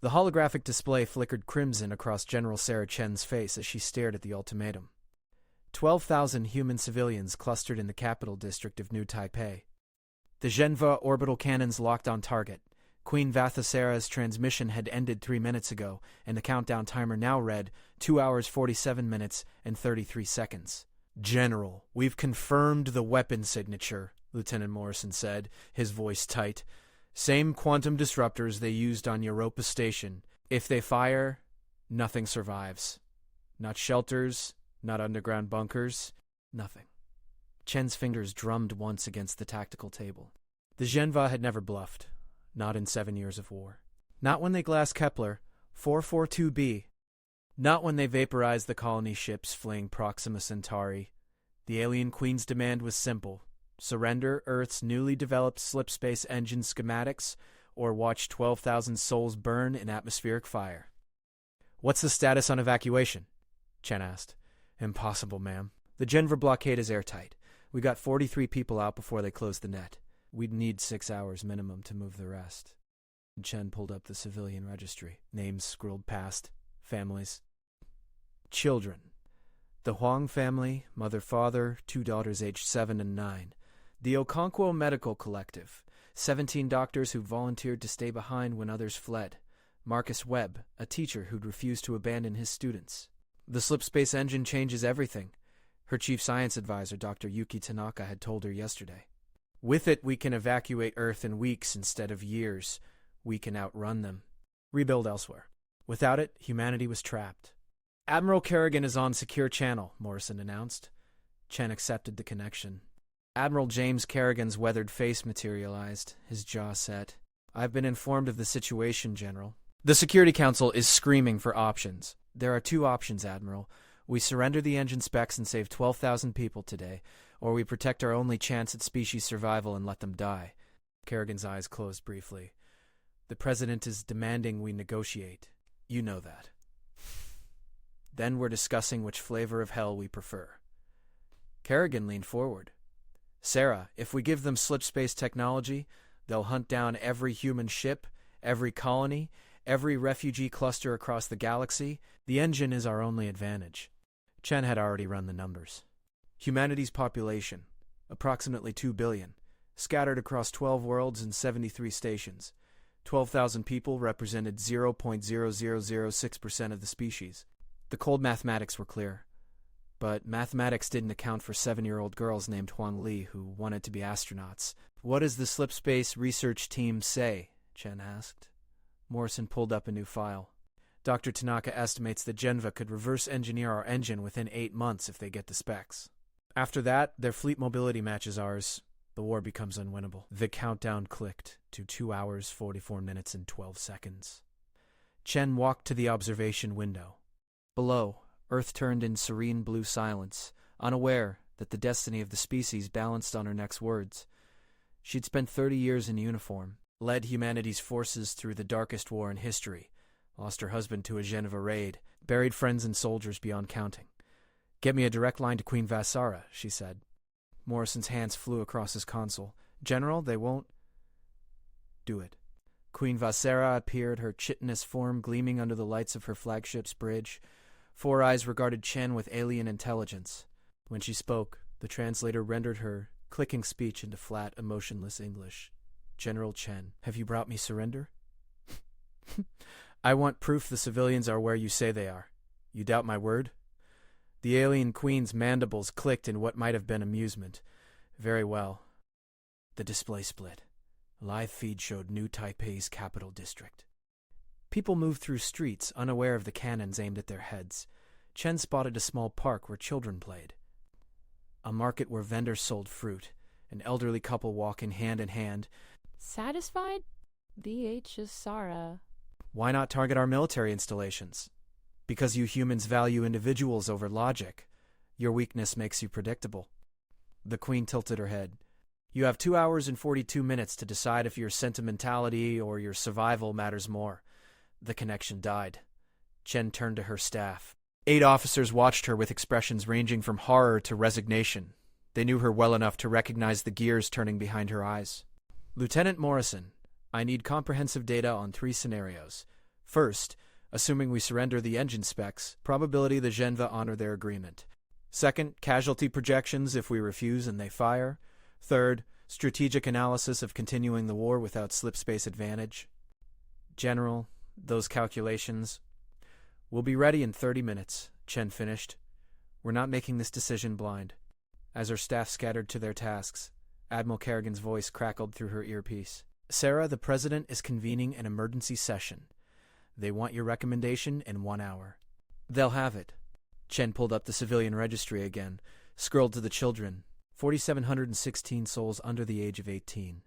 The holographic display flickered crimson across General Sarah Chen's face as she stared at the ultimatum. 12,000 human civilians clustered in the capital district of New Taipei. The Zhenva orbital cannons locked on target. Queen Vathasara's transmission had ended 3 minutes ago, and the countdown timer now read 2 hours 47 minutes and 33 seconds. "General, we've confirmed the weapon signature," Lieutenant Morrison said, his voice tight. "Same quantum disruptors they used on Europa Station. If they fire, nothing survives. Not shelters, not underground bunkers, nothing." Chen's fingers drummed once against the tactical table. The Zhenva had never bluffed. Not in 7 years of war. Not when they glassed Kepler 442b. Not when they vaporized the colony ships fleeing Proxima Centauri. The alien queen's demand was simple: surrender Earth's newly developed slipspace engine schematics, or watch 12,000 souls burn in atmospheric fire. "What's the status on evacuation?" Chen asked. "Impossible, ma'am. The Denver blockade is airtight. We got 43 people out before they closed the net. We'd need 6 hours minimum to move the rest." Chen pulled up the civilian registry. Names scrolled past. Families. Children. The Huang family, mother, father, 2 daughters aged 7 and 9. The Okonkwo Medical Collective. 17 doctors who volunteered to stay behind when others fled. Marcus Webb, a teacher who'd refused to abandon his students. The slipspace engine changes everything, her chief science advisor, Dr. Yuki Tanaka, had told her yesterday. With it, we can evacuate Earth in weeks instead of years. We can outrun them. Rebuild elsewhere. Without it, humanity was trapped. "Admiral Kerrigan is on secure channel," Morrison announced. Chen accepted the connection. Admiral James Kerrigan's weathered face materialized, his jaw set. "I've been informed of the situation, General. The Security Council is screaming for options. There are 2 options, Admiral. We surrender the engine specs and save 12,000 people today, or we protect our only chance at species survival and let them die." Kerrigan's eyes closed briefly. "The President is demanding we negotiate. You know that. Then we're discussing which flavor of hell we prefer." Kerrigan leaned forward. "Sarah, if we give them slipspace technology, they'll hunt down every human ship, every colony, every refugee cluster across the galaxy. The engine is our only advantage." Chen had already run the numbers. Humanity's population, approximately 2 billion, scattered across 12 worlds and 73 stations. 12,000 people represented 0.0006% of the species. The cold mathematics were clear. But mathematics didn't account for 7-year-old girls named Huang Li who wanted to be astronauts. "What does the slipspace research team say?" Chen asked. Morrison pulled up a new file. "Dr. Tanaka estimates that Genva could reverse engineer our engine within 8 months if they get the specs. After that, their fleet mobility matches ours. The war becomes unwinnable." The countdown clicked to 2 hours, 44 minutes, and 12 seconds. Chen walked to the observation window. Below, Earth turned in serene blue silence, unaware that the destiny of the species balanced on her next words. She'd spent 30 years in uniform, led humanity's forces through the darkest war in history, lost her husband to a Geneva raid, buried friends and soldiers beyond counting. "Get me a direct line to Queen Vasara," she said. Morrison's hands flew across his console. "General, they won't—" "Do it." Queen Vasara appeared, her chitinous form gleaming under the lights of her flagship's bridge. 4 eyes regarded Chen with alien intelligence. When she spoke, the translator rendered her clicking speech into flat, emotionless English. "General Chen, have you brought me surrender?" "I want proof the civilians are where you say they are. You doubt my word?" The alien queen's mandibles clicked in what might have been amusement. "Very well." The display split. A live feed showed New Taipei's capital district. People moved through streets, unaware of the cannons aimed at their heads. Chen spotted a small park where children played. A market where vendors sold fruit. An elderly couple walking hand in hand. "Satisfied? BH is Sarah." "Why not target our military installations?" "Because you humans value individuals over logic. Your weakness makes you predictable." The queen tilted her head. "You have 2 hours and 42 minutes to decide if your sentimentality or your survival matters more." The connection died. Chen turned to her staff. 8 officers watched her with expressions ranging from horror to resignation. They knew her well enough to recognize the gears turning behind her eyes. "Lieutenant Morrison, I need comprehensive data on 3 scenarios. First, assuming we surrender the engine specs, probability the Genva honor their agreement. Second, casualty projections if we refuse and they fire. Third, strategic analysis of continuing the war without slipspace advantage. General, those calculations. We'll be ready in 30 minutes, Chen finished. We're not making this decision blind. As her staff scattered to their tasks, Admiral Kerrigan's voice crackled through her earpiece. Sarah, the President is convening an emergency session. They want your recommendation in 1 hour. They'll have it. Chen pulled up the civilian registry again, scrolled to the children. 4,716 souls under the age of 18.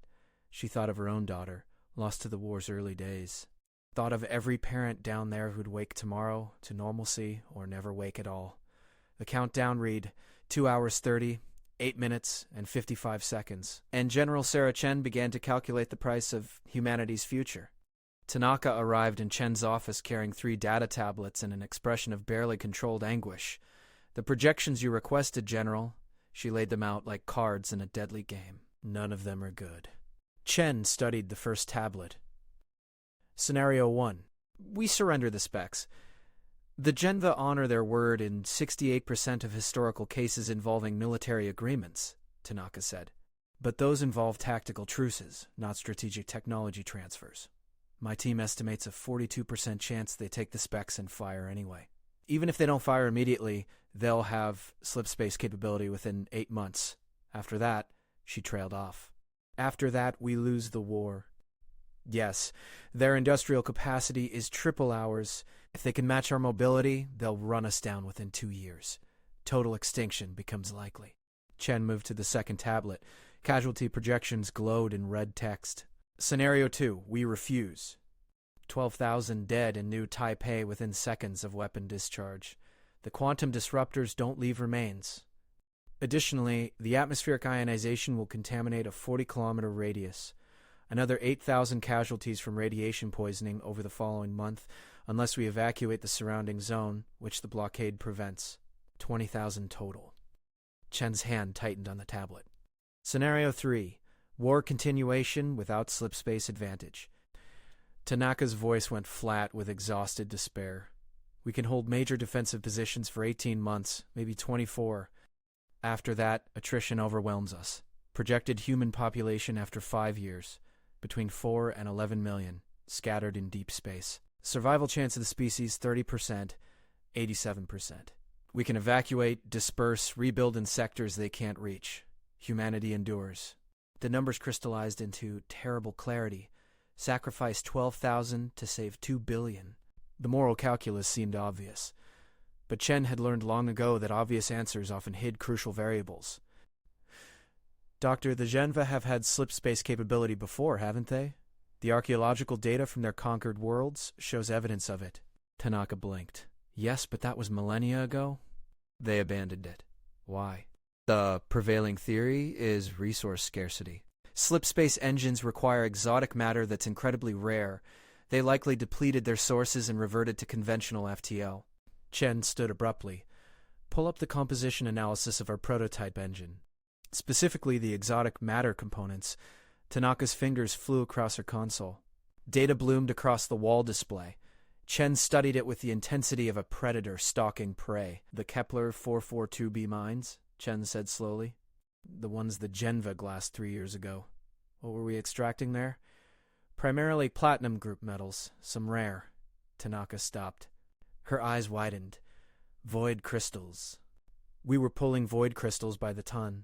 She thought of her own daughter, lost to the war's early days. Thought of every parent down there who'd wake tomorrow to normalcy or never wake at all. The countdown read 2 hours 30, 8 minutes, and 55 seconds. And General Sarah Chen began to calculate the price of humanity's future. Tanaka arrived in Chen's office carrying 3 data tablets and an expression of barely controlled anguish. The projections you requested, General. She laid them out like cards in a deadly game. None of them are good. Chen studied the first tablet. Scenario 1. We surrender the specs. The Genva honor their word in 68% of historical cases involving military agreements, Tanaka said. But those involve tactical truces, not strategic technology transfers. My team estimates a 42% chance they take the specs and fire anyway. Even if they don't fire immediately, they'll have slipspace capability within 8 months. After that, she trailed off. After that, we lose the war. Yes, their industrial capacity is triple ours. If they can match our mobility, they'll run us down within 2 years. Total extinction becomes likely. Chen moved to the second tablet. Casualty projections glowed in red text. Scenario 2. We refuse. 12,000 dead in New Taipei within seconds of weapon discharge. The quantum disruptors don't leave remains. Additionally, the atmospheric ionization will contaminate a 40-kilometer radius. Another 8,000 casualties from radiation poisoning over the following month, unless we evacuate the surrounding zone, which the blockade prevents. 20,000 total. Chen's hand tightened on the tablet. Scenario 3. War continuation without slipspace advantage. Tanaka's voice went flat with exhausted despair. We can hold major defensive positions for 18 months, maybe 24. After that, attrition overwhelms us. Projected human population after 5 years, between 4 and 11 million, scattered in deep space. Survival chance of the species 30%, 87%. We can evacuate, disperse, rebuild in sectors they can't reach. Humanity endures. The numbers crystallized into terrible clarity. Sacrifice 12,000 to save 2 billion. The moral calculus seemed obvious. But Chen had learned long ago that obvious answers often hid crucial variables. Doctor, the Genva have had slipspace capability before, haven't they? The archaeological data from their conquered worlds shows evidence of it. Tanaka blinked. Yes, but that was millennia ago. They abandoned it. Why? The prevailing theory is resource scarcity. Slipspace engines require exotic matter that's incredibly rare. They likely depleted their sources and reverted to conventional FTL. Chen stood abruptly. Pull up the composition analysis of our prototype engine. Specifically the exotic matter components. Tanaka's fingers flew across her console. Data bloomed across the wall display. Chen studied it with the intensity of a predator stalking prey. The Kepler 442b mines, Chen said slowly. The ones the Genva glassed 3 years ago. What were we extracting there? Primarily platinum group metals, some rare. Tanaka stopped. Her eyes widened. Void crystals. We were pulling void crystals by the ton.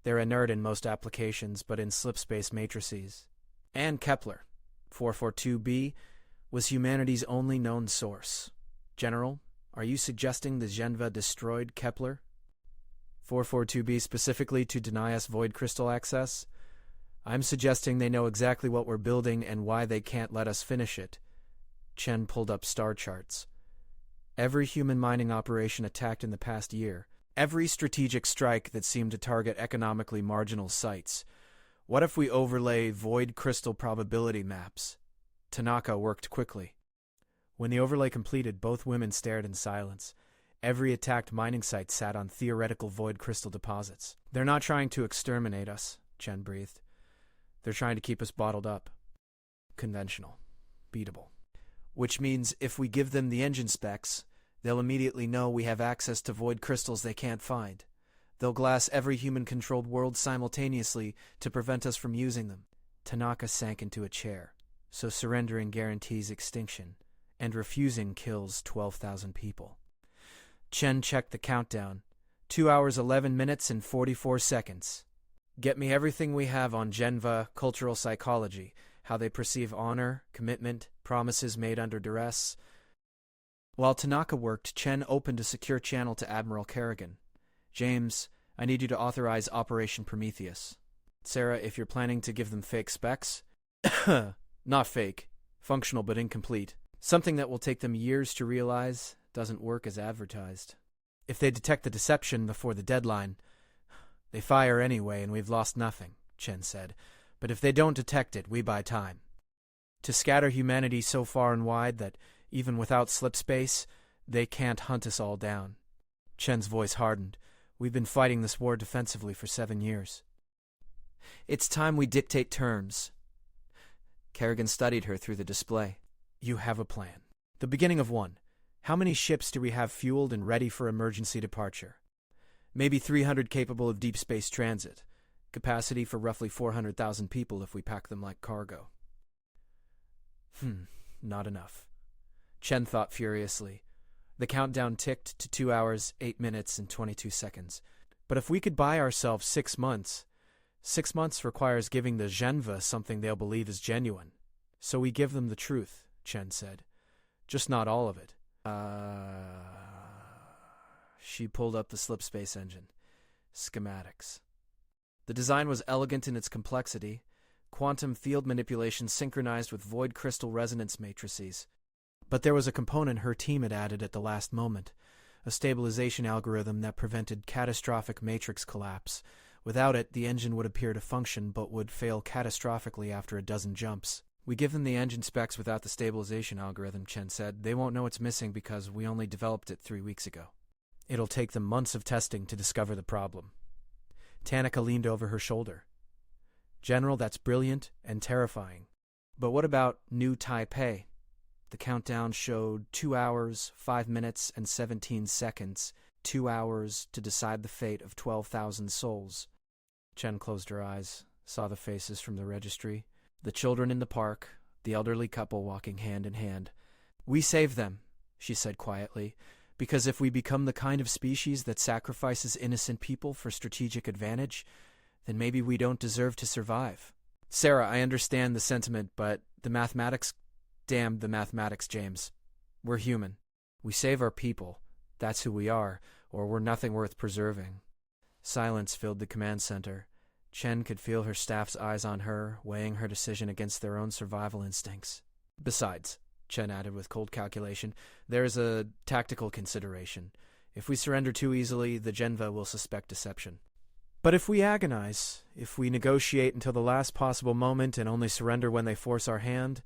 They're inert in most applications, but in slipspace matrices. And Kepler, 442b, was humanity's only known source. General, are you suggesting the Genva destroyed Kepler? 442b specifically to deny us void crystal access? I'm suggesting they know exactly what we're building and why they can't let us finish it. Chen pulled up star charts. Every human mining operation attacked in the past year. Every strategic strike that seemed to target economically marginal sites. What if we overlay void crystal probability maps? Tanaka worked quickly. When the overlay completed, both women stared in silence. Every attacked mining site sat on theoretical void crystal deposits. They're not trying to exterminate us, Chen breathed. They're trying to keep us bottled up. Conventional. Beatable. which means if we give them the engine specs, they'll immediately know we have access to void crystals they can't find. They'll glass every human-controlled world simultaneously to prevent us from using them. Tanaka sank into a chair. So surrendering guarantees extinction, and refusing kills 12,000 people. Chen checked the countdown. 2 hours 11 minutes and 44 seconds. Get me everything we have on Genva cultural psychology, how they perceive honor, commitment, promises made under duress. While Tanaka worked, Chen opened a secure channel to Admiral Kerrigan. James, I need you to authorize Operation Prometheus. Sarah, if you're planning to give them fake specs... Not fake. Functional but incomplete. Something that will take them years to realize doesn't work as advertised. If they detect the deception before the deadline, they fire anyway and we've lost nothing, Chen said. But if they don't detect it, we buy time. To scatter humanity so far and wide that, even without slip space, they can't hunt us all down. Chen's voice hardened. We've been fighting this war defensively for 7 years. It's time we dictate terms. Kerrigan studied her through the display. You have a plan. The beginning of one. How many ships do we have fueled and ready for emergency departure? Maybe 300 capable of deep space transit. Capacity for roughly 400,000 people if we pack them like cargo. Not enough. Chen thought furiously. The countdown ticked to 2 hours, 8 minutes, and 22 seconds. But if we could buy ourselves 6 months... 6 months requires giving the Genva something they'll believe is genuine. So we give them the truth, Chen said. Just not all of it. She pulled up the slipspace engine. Schematics. The design was elegant in its complexity. Quantum field manipulation synchronized with void crystal resonance matrices. But there was a component her team had added at the last moment. A stabilization algorithm that prevented catastrophic matrix collapse. Without it, the engine would appear to function but would fail catastrophically after a dozen jumps. We give them the engine specs without the stabilization algorithm, Chen said. They won't know it's missing because we only developed it 3 weeks ago. It'll take them months of testing to discover the problem. Tanaka leaned over her shoulder. General, that's brilliant and terrifying. But what about New Taipei? The countdown showed 2 hours, 5 minutes, and 17 seconds. 2 hours to decide the fate of 12,000 souls. Chen closed her eyes, saw the faces from the registry, the children in the park, the elderly couple walking hand in hand. We save them, she said quietly, because if we become the kind of species that sacrifices innocent people for strategic advantage, then maybe we don't deserve to survive. Sarah, I understand the sentiment, but the mathematics... Damn the mathematics, James. We're human. We save our people. That's who we are, or we're nothing worth preserving. Silence filled the command center. Chen could feel her staff's eyes on her, weighing her decision against their own survival instincts. Besides, Chen added with cold calculation, there's a tactical consideration. If we surrender too easily, the Genva will suspect deception. But if we agonize, if we negotiate until the last possible moment and only surrender when they force our hand,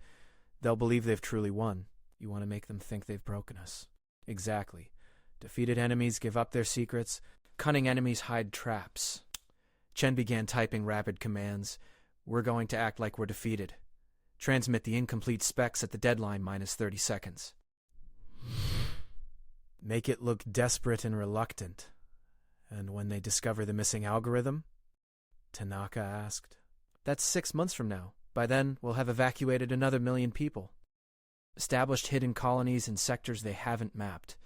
they'll believe they've truly won. You want to make them think they've broken us. Exactly. Defeated enemies give up their secrets. Cunning enemies hide traps. Chen began typing rapid commands. We're going to act like we're defeated. Transmit the incomplete specs at the deadline minus 30 seconds. Make it look desperate and reluctant. And when they discover the missing algorithm? Tanaka asked. That's 6 months from now. By then, we'll have evacuated another 1 million people. Established hidden colonies in sectors they haven't mapped.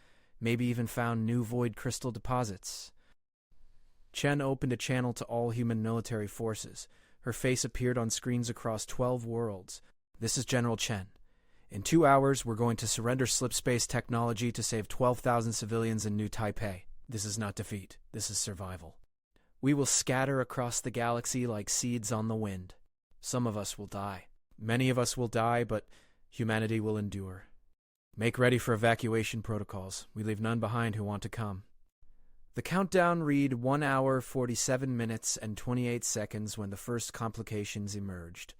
Maybe even found new void crystal deposits. Chen opened a channel to all human military forces. Her face appeared on screens across 12 worlds. This is General Chen. In 2 hours, we're going to surrender slipspace technology to save 12,000 civilians in New Taipei. This is not defeat. This is survival. We will scatter across the galaxy like seeds on the wind. Some of us will die. Many of us will die, but humanity will endure. Make ready for evacuation protocols. We leave none behind who want to come. The countdown read 1 hour, 47 minutes, and 28 seconds when the first complications emerged.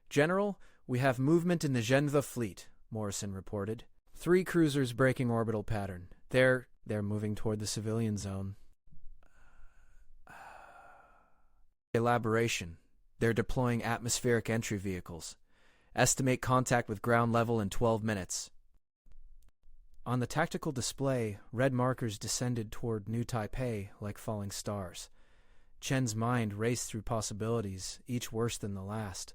General, we have movement in the Genva fleet, Morrison reported. 3 cruisers breaking orbital pattern. They're moving toward the civilian zone. Elaboration. They're deploying atmospheric entry vehicles. Estimate contact with ground level in 12 minutes. On the tactical display, red markers descended toward New Taipei like falling stars. Chen's mind raced through possibilities, each worse than the last.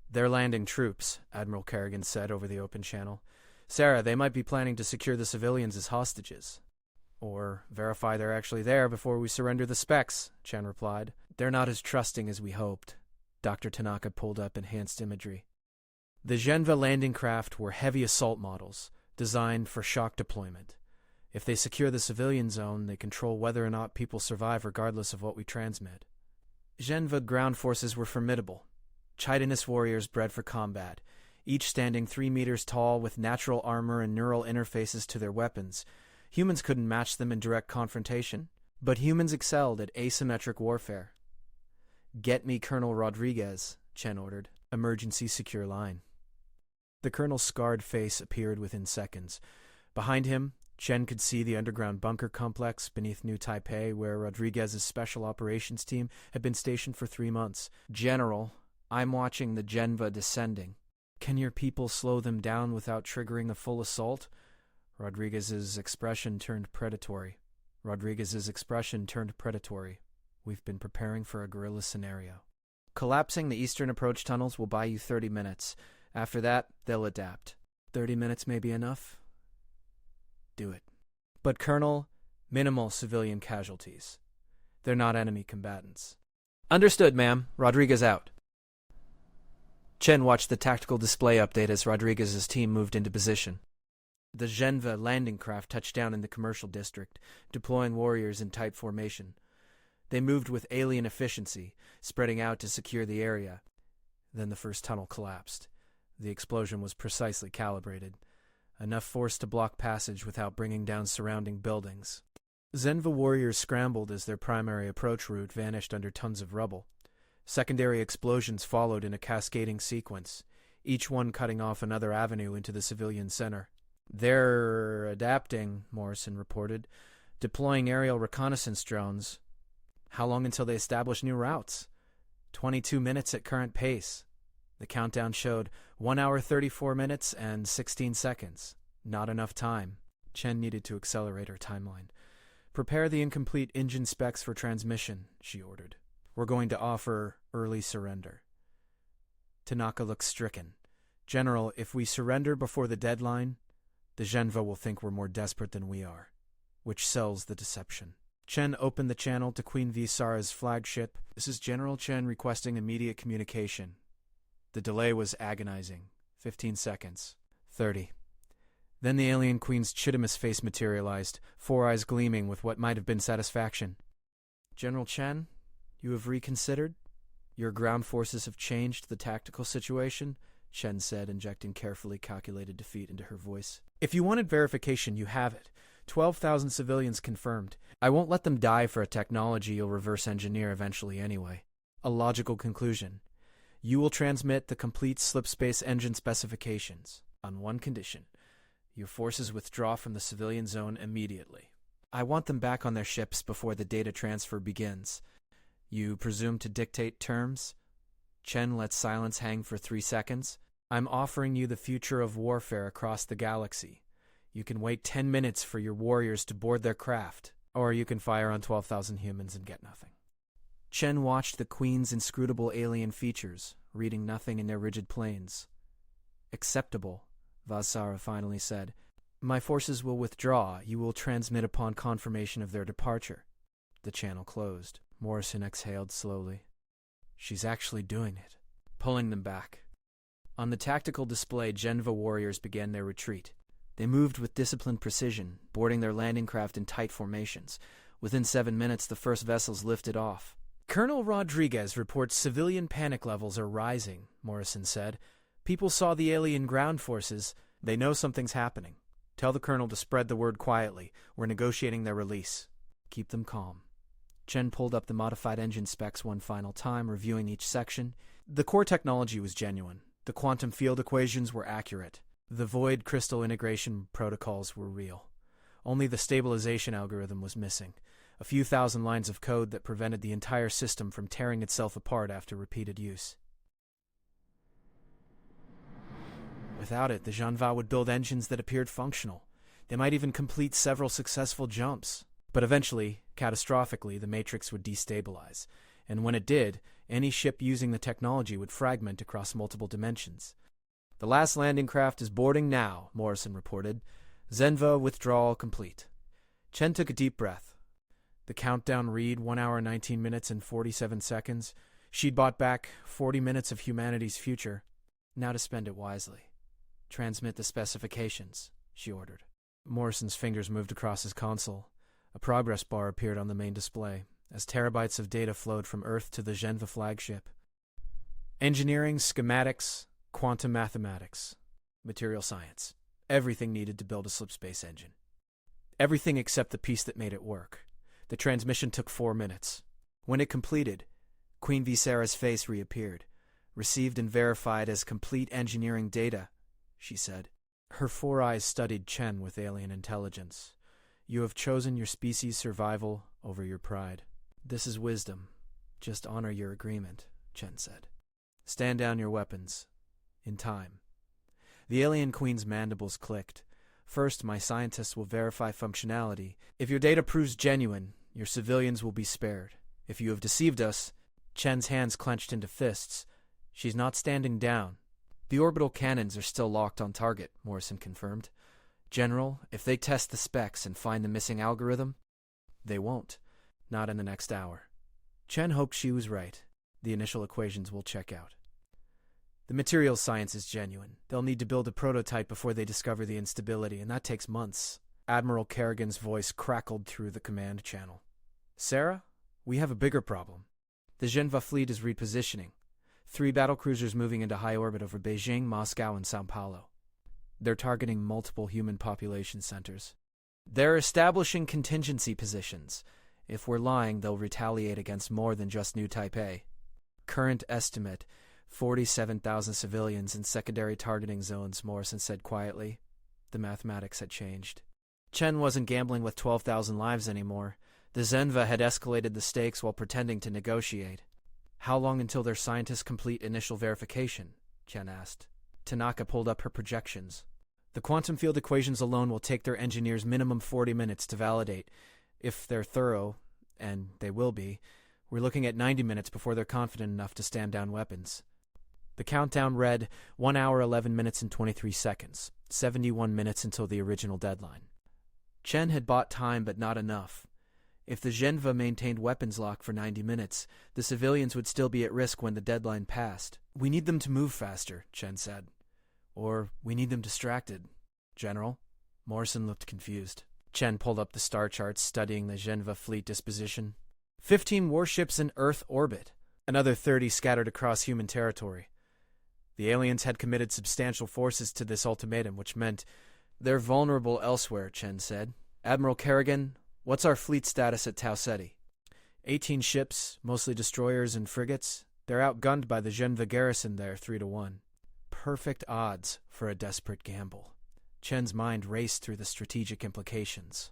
"They're landing troops," Admiral Kerrigan said over the open channel. "Sarah, they might be planning to secure the civilians as hostages. Or verify they're actually there before we surrender the specs," Chen replied. "They're not as trusting as we hoped." Dr. Tanaka pulled up enhanced imagery. The Zhenva landing craft were heavy assault models, designed for shock deployment. If they secure the civilian zone, they control whether or not people survive regardless of what we transmit. Zhenva ground forces were formidable. Chitinous warriors bred for combat, each standing 3 meters tall with natural armor and neural interfaces to their weapons. Humans couldn't match them in direct confrontation, but humans excelled at asymmetric warfare. "Get me Colonel Rodriguez," Chen ordered. "Emergency secure line." The colonel's scarred face appeared within seconds. Behind him, Chen could see the underground bunker complex beneath New Taipei, where Rodriguez's special operations team had been stationed for 3 months. "General, I'm watching the Zhenva descending. Can your people slow them down without triggering a full assault?" Rodriguez's expression turned predatory. "We've been preparing for a guerrilla scenario. Collapsing the eastern approach tunnels will buy you 30 minutes. After that, they'll adapt. 30 minutes may be enough? Do it. But, Colonel, minimal civilian casualties. They're not enemy combatants." "Understood, ma'am. Rodriguez out." Chen watched the tactical display update as Rodriguez's team moved into position. The Zhenva landing craft touched down in the commercial district, deploying warriors in tight formation. They moved with alien efficiency, spreading out to secure the area. Then the first tunnel collapsed. The explosion was precisely calibrated, enough force to block passage without bringing down surrounding buildings. Zhenva warriors scrambled as their primary approach route vanished under tons of rubble. Secondary explosions followed in a cascading sequence, each one cutting off another avenue into the civilian center. "They're adapting," Morrison reported, "deploying aerial reconnaissance drones. How long until they establish new routes?" 22 minutes at current pace. The countdown showed 1 hour 34 minutes and 16 seconds. Not enough time. Chen needed to accelerate her timeline. "Prepare the incomplete engine specs for transmission," she ordered. "We're going to offer early surrender." Tanaka looked stricken. "General, if we surrender before the deadline, the Zhenva will think we're more desperate than we are, which sells the deception." Chen opened the channel to Queen Visara's flagship. "This is General Chen requesting immediate communication." The delay was agonizing. 15 seconds. 30. Then the alien queen's chitinous face materialized, 4 eyes gleaming with what might have been satisfaction. "General Chen, you have reconsidered? Your ground forces have changed the tactical situation?" Chen said, injecting carefully calculated defeat into her voice. "If you wanted verification, you have it. 12,000 civilians confirmed. I won't let them die for a technology you'll reverse engineer eventually anyway. A logical conclusion. You will transmit the complete slipspace engine specifications, on one condition. Your forces withdraw from the civilian zone immediately. I want them back on their ships before the data transfer begins. You presume to dictate terms?" Chen let silence hang for 3 seconds. "I'm offering you the future of warfare across the galaxy. You can wait 10 minutes for your warriors to board their craft, or you can fire on 12,000 humans and get nothing." Chen watched the Queen's inscrutable alien features, reading nothing in their rigid planes. "Acceptable," Vasara finally said. "My forces will withdraw. You will transmit upon confirmation of their departure." The channel closed. Morrison exhaled slowly. "She's actually doing it, pulling them back." On the tactical display, Zhenva warriors began their retreat. They moved with disciplined precision, boarding their landing craft in tight formations. Within 7 minutes, the first vessels lifted off. "Colonel Rodriguez reports civilian panic levels are rising," Morrison said. "People saw the alien ground forces. They know something's happening. Tell the colonel to spread the word quietly. We're negotiating their release. Keep them calm." Chen pulled up the modified engine specs one final time, reviewing each section. The core technology was genuine. The quantum field equations were accurate. The void crystal integration protocols were real. Only the stabilization algorithm was missing. A few thousand lines of code that prevented the entire system from tearing itself apart after repeated use. Without it, the Zhenva would build engines that appeared functional. They might even complete several successful jumps. But eventually, catastrophically, the Matrix would destabilize. And when it did, any ship using the technology would fragment across multiple dimensions. "The last landing craft is boarding now," Morrison reported. "Zenva withdrawal complete." Chen took a deep breath. The countdown read 1 hour 19 minutes and 47 seconds. She'd bought back 40 minutes of humanity's future. Now to spend it wisely. "Transmit the specifications," she ordered. Morrison's fingers moved across his console. A progress bar appeared on the main display, as terabytes of data flowed from Earth to the Zhenva flagship. Engineering, schematics, quantum mathematics, material science. Everything needed to build a slipspace engine. Everything except the piece that made it work. The transmission took 4 minutes. When it completed, Queen Visera's face reappeared. "Received and verified as complete engineering data," she said. Her 4 eyes studied Chen with alien intelligence. "You have chosen your species' survival over your pride. This is wisdom. Just honor your agreement," Chen said. "Stand down your weapons. In time." The alien queen's mandibles clicked. "First, my scientists will verify functionality. If your data proves genuine, your civilians will be spared. If you have deceived us..." Chen's hands clenched into fists. "She's not standing down." "The orbital cannons are still locked on target," Morrison confirmed. "General, if they test the specs and find the missing algorithm..." "They won't. Not in the next hour." Chen hoped she was right. The initial equations will check out. "The materials science is genuine. They'll need to build a prototype before they discover the instability, and that takes months." Admiral Kerrigan's voice crackled through the command channel. "Sarah, we have a bigger problem. The Zhenva fleet is repositioning. 3 battlecruisers moving into high orbit over Beijing, Moscow, and Sao Paulo. They're targeting multiple human population centers. They're establishing contingency positions. If we're lying, they'll retaliate against more than just New Taipei. Current estimate, 47,000 civilians in secondary targeting zones," Morrison said quietly. The mathematics had changed. Chen wasn't gambling with 12,000 lives anymore. The Zenva had escalated the stakes while pretending to negotiate. "How long until their scientists complete initial verification?" Chen asked. Tanaka pulled up her projections. "The quantum field equations alone will take their engineers minimum 40 minutes to validate. If they're thorough, and they will be, we're looking at 90 minutes before they're confident enough to stand down weapons." The countdown read 1 hour 11 minutes and 23 seconds, 71 minutes until the original deadline. Chen had bought time, but not enough. If the Zhenva maintained weapons lock for 90 minutes, the civilians would still be at risk when the deadline passed. "We need them to move faster," Chen said. "Or we need them distracted." "General?" Morrison looked confused. Chen pulled up the star charts, studying the Zhenva fleet disposition. 15 warships in Earth orbit. Another 30 scattered across human territory. The aliens had committed substantial forces to this ultimatum, which meant they're vulnerable elsewhere, Chen said. "Admiral Kerrigan, what's our fleet status at Tau Ceti?" 18 ships, mostly destroyers and frigates. They're outgunned by the Zhenva garrison there 3-1. Perfect odds for a desperate gamble. Chen's mind raced through the strategic implications.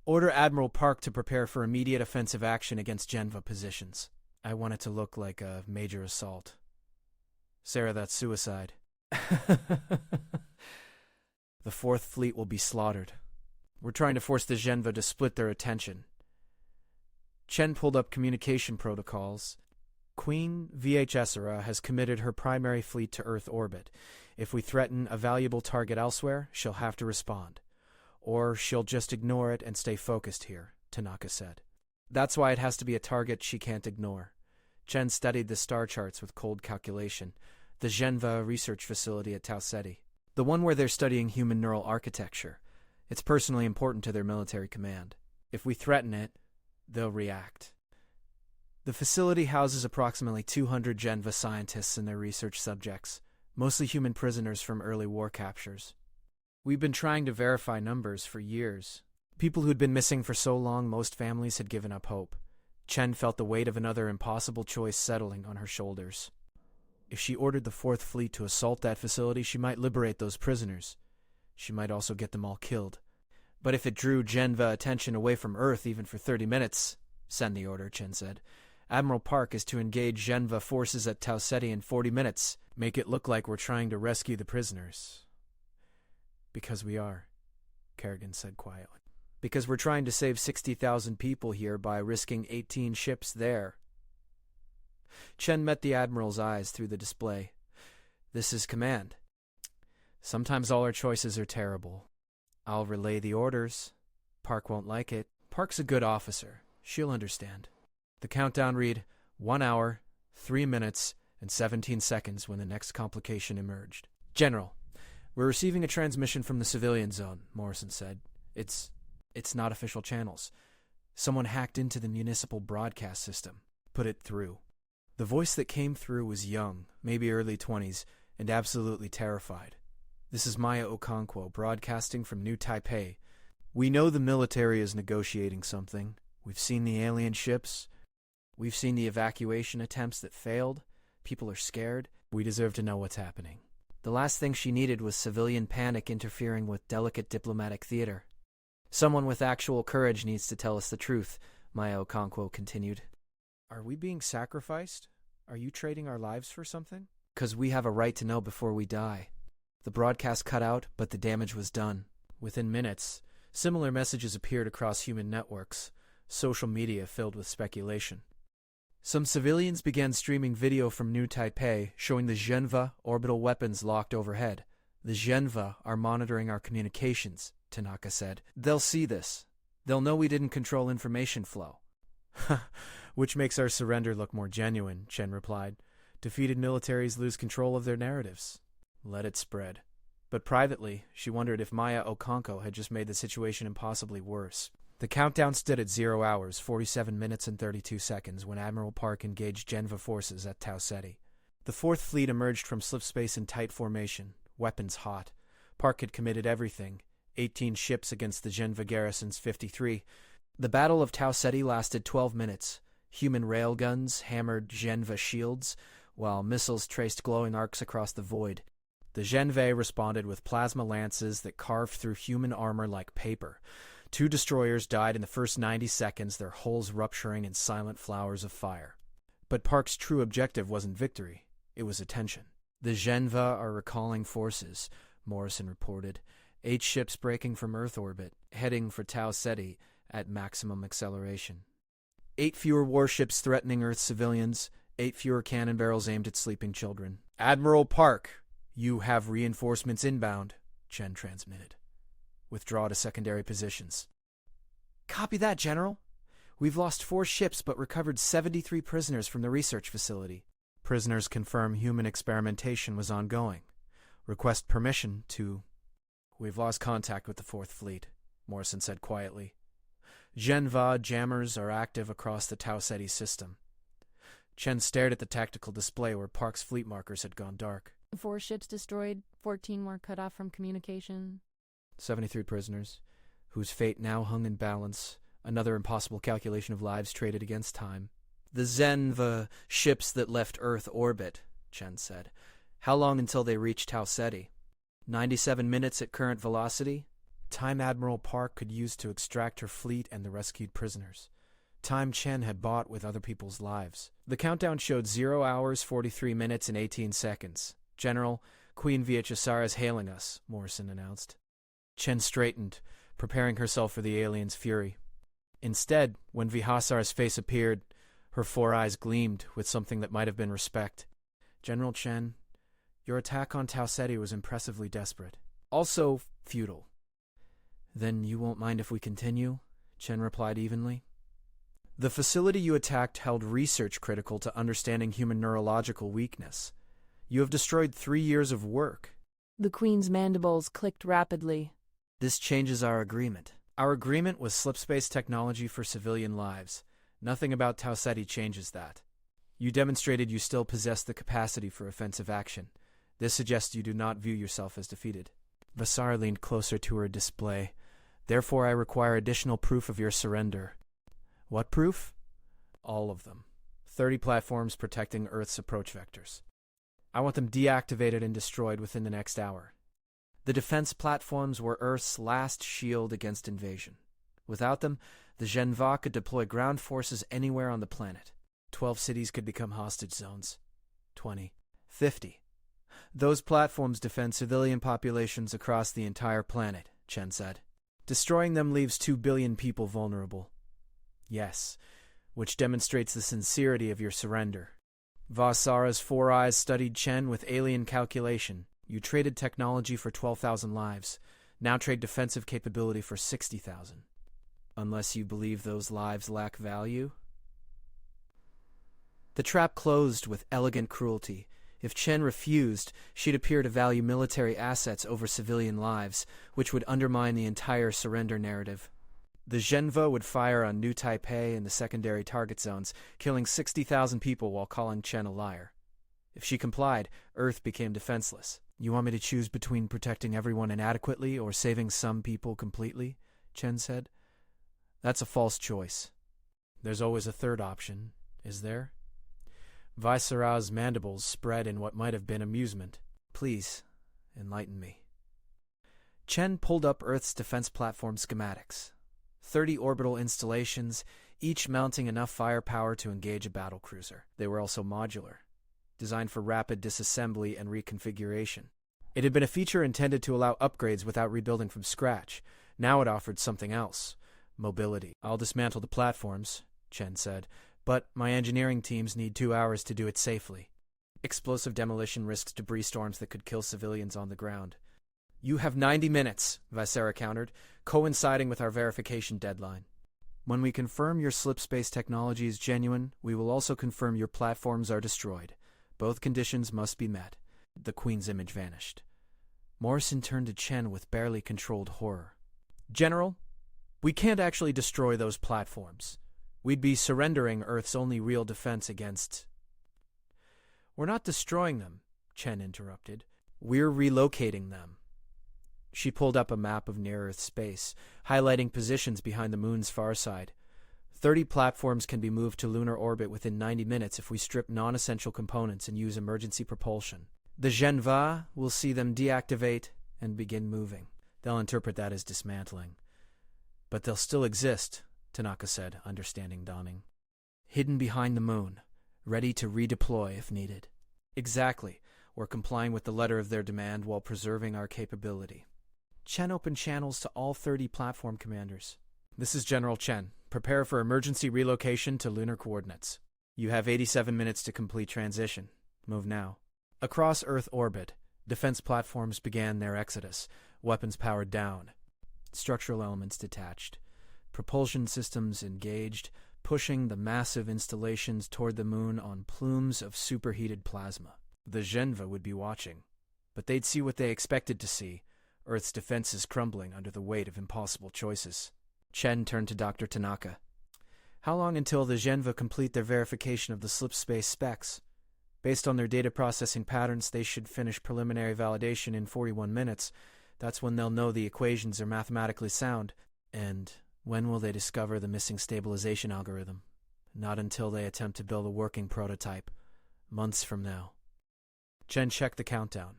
"Order Admiral Park to prepare for immediate offensive action against Zhenva positions. I want it to look like a major assault." "Sarah, that's suicide." "The 4th Fleet will be slaughtered. We're trying to force the Zhenva to split their attention." Chen pulled up communication protocols. "Queen Visera has committed her primary fleet to Earth orbit. If we threaten a valuable target elsewhere, she'll have to respond. Or she'll just ignore it and stay focused here," Tanaka said. "That's why it has to be a target she can't ignore." Chen studied the star charts with cold calculation. The Zhenva research facility at Tau Ceti. The one where they're studying human neural architecture. It's personally important to their military command. If we threaten it, they'll react. The facility houses approximately 200 Zhenva scientists and their research subjects, mostly human prisoners from early war captures. "We've been trying to verify numbers for years. People who'd been missing for so long most families had given up hope." Chen felt the weight of another impossible choice settling on her shoulders. If she ordered the 4th Fleet to assault that facility, she might liberate those prisoners. She might also get them all killed. But if it drew Zhenva attention away from Earth even for 30 minutes, "Send the order," Chen said. "Admiral Park is to engage Zhenva forces at Tau Ceti in 40 minutes. Make it look like we're trying to rescue the prisoners. Because we are, Kerrigan said quietly. Because we're trying to save 60,000 people here by risking 18 ships there. Chen met the Admiral's eyes through the display. This is command. Sometimes all our choices are terrible. I'll relay the orders. Park won't like it. Park's a good officer. She'll understand. The countdown read 1 hour, 3 minutes, and 17 seconds when the next complication emerged. General, we're receiving a transmission from the civilian zone, Morrison said. It's not official channels. Someone hacked into the municipal broadcast system. Put it through. The voice that came through was young, maybe early 20s, and absolutely terrified. This is Maya Okonkwo, broadcasting from New Taipei. We know the military is negotiating something. We've seen the alien ships. We've seen the evacuation attempts that failed. People are scared. We deserve to know what's happening. The last thing she needed was civilian panic interfering with delicate diplomatic theater. Someone with actual courage needs to tell us the truth, Maya Okonkwo continued. Are we being sacrificed? Are you trading our lives for something? 'Cause we have a right to know before we die. The broadcast cut out, but the damage was done. Within minutes, similar messages appeared across human networks, social media filled with speculation. Some civilians began streaming video from New Taipei showing the Zhenva orbital weapons locked overhead. The Zhenva are monitoring our communications, Tanaka said. They'll see this. They'll know we didn't control information flow. Which makes our surrender look more genuine, Chen replied. Defeated militaries lose control of their narratives. Let it spread. But privately, she wondered if Maya Okonkwo had just made the situation impossibly worse. The countdown stood at 0 hours, 47 minutes and 32 seconds when Admiral Park engaged Zhenva forces at Tau Ceti. The Fourth Fleet emerged from slip space in tight formation, weapons hot. Park had committed everything, 18 ships against the Zhenva garrison's 53. The Battle of Tau Ceti lasted 12 minutes. Human railguns hammered Zhenva shields, while missiles traced glowing arcs across the void. The Zhenve responded with plasma lances that carved through human armor like paper. 2 destroyers died in the first 90 seconds, their hulls rupturing in silent flowers of fire. But Park's true objective wasn't victory. It was attention. The Zhenva are recalling forces, Morrison reported. 8 ships breaking from Earth orbit, heading for Tau Ceti at maximum acceleration. 8 fewer warships threatening Earth civilians, 8 fewer cannon barrels aimed at sleeping children. Admiral Park, you have reinforcements inbound, Chen transmitted. Withdraw to secondary positions. Copy that, General. We've lost 4 ships but recovered 73 prisoners from the research facility. Prisoners confirm human experimentation was ongoing. Request permission to... We've lost contact with the Fourth Fleet, Morrison said quietly. Zhenva jammers are active across the Tau Ceti system. Chen stared at the tactical display where Park's fleet markers had gone dark. 4 ships destroyed, 14 more cut off from communication. 73 prisoners, whose fate now hung in balance, another impossible calculation of lives traded against time. The Zhenva ships that left Earth orbit, Chen said. How long until they reach Tau Ceti? 97 minutes at current velocity? Time Admiral Park could use to extract her fleet and the rescued prisoners. Time Chen had bought with other people's lives. The countdown showed 0 hours, 43 minutes, and 18 seconds. General, Queen Viachesara is hailing us, Morrison announced. Chen straightened, preparing herself for the alien's fury. Instead, when Vihasar's face appeared, her 4 eyes gleamed with something that might have been respect. General Chen, your attack on Tau Ceti was impressively desperate. Also futile. Then you won't mind if we continue? Chen replied evenly. The facility you attacked held research critical to understanding human neurological weakness. You have destroyed 3 years of work. The Queen's mandibles clicked rapidly. This changes our agreement. Our agreement was slipspace technology for civilian lives. Nothing about Tau Ceti changes that. You demonstrated you still possess the capacity for offensive action. This suggests you do not view yourself as defeated. Vasar leaned closer to her display. Therefore, I require additional proof of your surrender. What proof? All of them. 30 platforms protecting Earth's approach vectors. I want them deactivated and destroyed within the next hour. The defense platforms were Earth's last shield against invasion. Without them, the Zhenva could deploy ground forces anywhere on the planet. 12 cities could become hostage zones. 20. 50. Those platforms defend civilian populations across the entire planet, Chen said. Destroying them leaves 2 billion people vulnerable. Yes, which demonstrates the sincerity of your surrender. Vasara's four eyes studied Chen with alien calculation. You traded technology for 12,000 lives. Now trade defensive capability for 60,000. Unless you believe those lives lack value? The trap closed with elegant cruelty. If Chen refused, she'd appear to value military assets over civilian lives, which would undermine the entire surrender narrative. The Zhenvo would fire on New Taipei and the secondary target zones, killing 60,000 people while calling Chen a liar. If she complied, Earth became defenseless. You want me to choose between protecting everyone inadequately or saving some people completely? Chen said. That's a false choice. There's always a third option, is there? Viceroy's mandibles spread in what might have been amusement. Please, enlighten me. Chen pulled up Earth's defense platform schematics. 30 orbital installations, each mounting enough firepower to engage a battlecruiser. They were also modular, designed for rapid disassembly and reconfiguration. It had been a feature intended to allow upgrades without rebuilding from scratch. Now it offered something else: mobility. I'll dismantle the platforms, Chen said, but my engineering teams need 2 hours to do it safely. Explosive demolition risks debris storms that could kill civilians on the ground. You have 90 minutes, Visera countered, coinciding with our verification deadline. When we confirm your slip-space technology is genuine, we will also confirm your platforms are destroyed. Both conditions must be met. The Queen's image vanished. Morrison turned to Chen with barely controlled horror. General, we can't actually destroy those platforms. We'd be surrendering Earth's only real defense against... We're not destroying them, Chen interrupted. We're relocating them. She pulled up a map of near-Earth space, highlighting positions behind the moon's far side. 30 platforms can be moved to lunar orbit within 90 minutes if we strip non-essential components and use emergency propulsion. The Zhenva will see them deactivate and begin moving. They'll interpret that as dismantling. But they'll still exist, Tanaka said, understanding dawning. Hidden behind the moon, ready to redeploy if needed. Exactly. We're complying with the letter of their demand while preserving our capability. Chen opened channels to all 30 platform commanders. This is General Chen. Prepare for emergency relocation to lunar coordinates. You have 87 minutes to complete transition. Move now. Across Earth orbit, defense platforms began their exodus, weapons powered down, structural elements detached, propulsion systems engaged, pushing the massive installations toward the moon on plumes of superheated plasma. The Zhenva would be watching, but they'd see what they expected to see: Earth's defenses crumbling under the weight of impossible choices. Chen turned to Dr. Tanaka. How long until the Zhenva complete their verification of the slipspace specs? Based on their data processing patterns, they should finish preliminary validation in 41 minutes. That's when they'll know the equations are mathematically sound. And when will they discover the missing stabilization algorithm? Not until they attempt to build a working prototype. Months from now. Chen checked the countdown.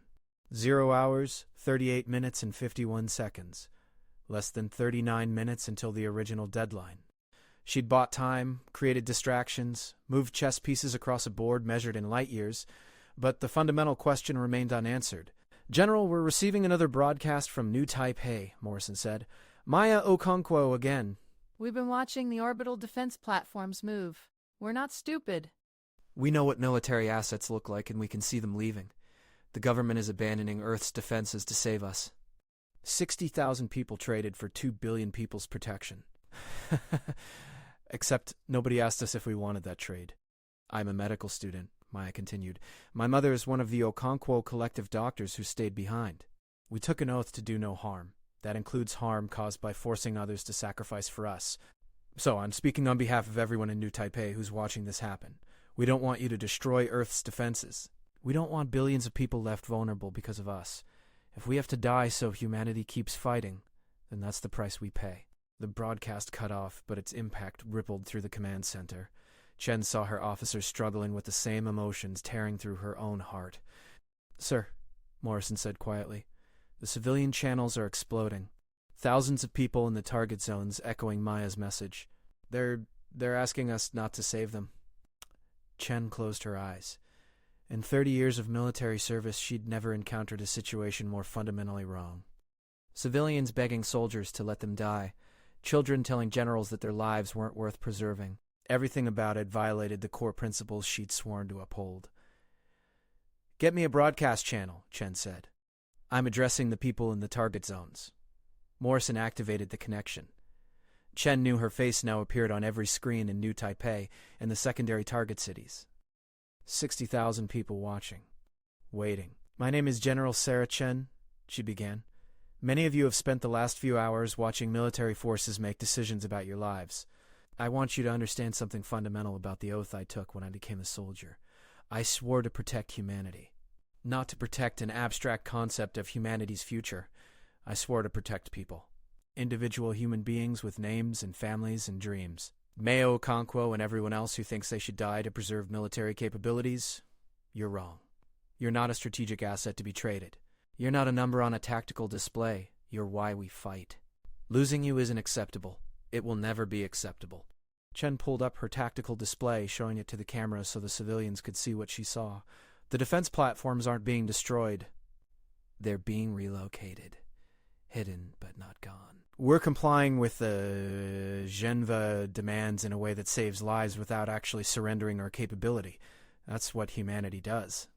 0 hours, 38 minutes, and 51 seconds. Less than 39 minutes until the original deadline. She'd bought time, created distractions, moved chess pieces across a board measured in light years, but the fundamental question remained unanswered. General, we're receiving another broadcast from New Taipei, Morrison said. Maya Okonkwo again. We've been watching the orbital defense platforms move. We're not stupid. We know what military assets look like, and we can see them leaving. The government is abandoning Earth's defenses to save us. 60,000 people traded for 2 billion people's protection. Except nobody asked us if we wanted that trade. I'm a medical student, Maya continued. My mother is one of the Okonkwo collective doctors who stayed behind. We took an oath to do no harm. That includes harm caused by forcing others to sacrifice for us. So I'm speaking on behalf of everyone in New Taipei who's watching this happen. We don't want you to destroy Earth's defenses. We don't want billions of people left vulnerable because of us. If we have to die so humanity keeps fighting, then that's the price we pay. The broadcast cut off, but its impact rippled through the command center. Chen saw her officers struggling with the same emotions tearing through her own heart. Sir, Morrison said quietly, the civilian channels are exploding. Thousands of people in the target zones echoing Maya's message. They're asking us not to save them. Chen closed her eyes. In 30 years of military service, she'd never encountered a situation more fundamentally wrong. Civilians begging soldiers to let them die, children telling generals that their lives weren't worth preserving. Everything about it violated the core principles she'd sworn to uphold. "Get me a broadcast channel," Chen said. "I'm addressing the people in the target zones." Morrison activated the connection. Chen knew her face now appeared on every screen in New Taipei and the secondary target cities. 60,000 people watching. Waiting. "My name is General Sarah Chen," she began. "Many of you have spent the last few hours watching military forces make decisions about your lives. I want you to understand something fundamental about the oath I took when I became a soldier. I swore to protect humanity. Not to protect an abstract concept of humanity's future. I swore to protect people. Individual human beings with names and families and dreams. Mayo, Okonkwo, and everyone else who thinks they should die to preserve military capabilities, you're wrong. You're not a strategic asset to be traded. You're not a number on a tactical display. You're why we fight. Losing you isn't acceptable. It will never be acceptable." Chen pulled up her tactical display, showing it to the camera so the civilians could see what she saw. "The defense platforms aren't being destroyed. They're being relocated. Hidden, but not gone. We're complying with the Geneva demands in a way that saves lives without actually surrendering our capability. That's what humanity does.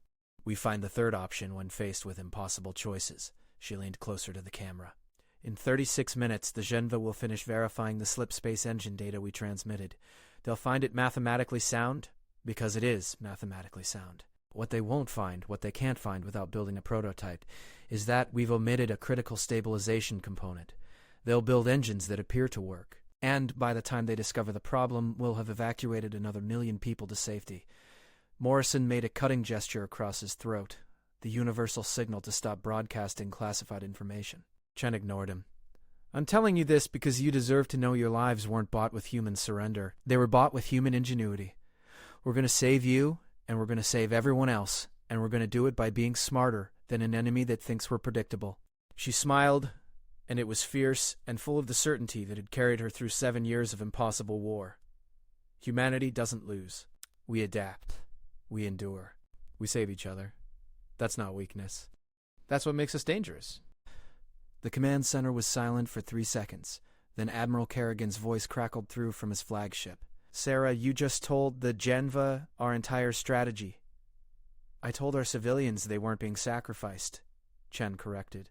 We find the third option when faced with impossible choices." She leaned closer to the camera. "In 36 minutes, the Geneva will finish verifying the slip space engine data we transmitted. They'll find it mathematically sound, because it is mathematically sound. What they won't find, what they can't find without building a prototype, is that we've omitted a critical stabilization component. They'll build engines that appear to work, and by the time they discover the problem, we'll have evacuated another 1,000,000 people to safety." Morrison made a cutting gesture across his throat, the universal signal to stop broadcasting classified information. Chen ignored him. "I'm telling you this because you deserve to know your lives weren't bought with human surrender. They were bought with human ingenuity. We're going to save you, and we're going to save everyone else, and we're going to do it by being smarter than an enemy that thinks we're predictable." She smiled, and it was fierce and full of the certainty that had carried her through 7 years of impossible war. Humanity doesn't lose. We adapt. We endure. We save each other. That's not weakness. That's what makes us dangerous. The command center was silent for 3 seconds. Then Admiral Kerrigan's voice crackled through from his flagship. "Sarah, you just told the Geneva our entire strategy." "I told our civilians they weren't being sacrificed," Chen corrected.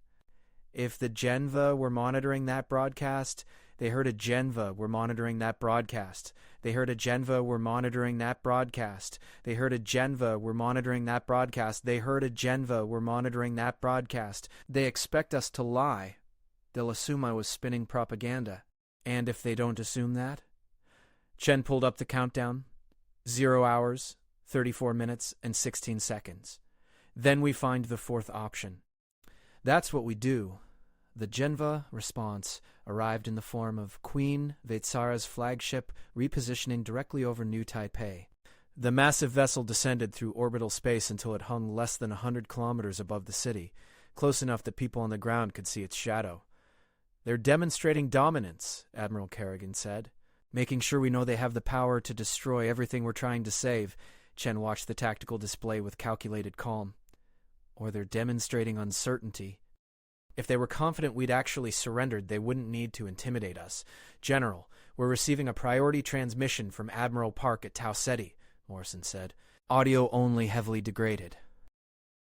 "If the Geneva were monitoring that broadcast, they heard a Geneva were monitoring that broadcast. They heard a Geneva were monitoring that broadcast. They heard a Geneva were monitoring that broadcast. They heard a Geneva were monitoring that broadcast. They expect us to lie. They'll assume I was spinning propaganda. And if they don't assume that?" Chen pulled up the countdown. 0 hours, 34 minutes, and 16 seconds. "Then we find the fourth option. That's what we do." The Geneva response arrived in the form of Queen Vetsara's flagship repositioning directly over New Taipei. The massive vessel descended through orbital space until it hung less than 100 kilometers above the city, close enough that people on the ground could see its shadow. "They're demonstrating dominance," Admiral Kerrigan said. "Making sure we know they have the power to destroy everything we're trying to save." Chen watched the tactical display with calculated calm. "Or they're demonstrating uncertainty. If they were confident we'd actually surrendered, they wouldn't need to intimidate us. General, we're receiving a priority transmission from Admiral Park at Tau Ceti," Morrison said. "Audio only heavily degraded."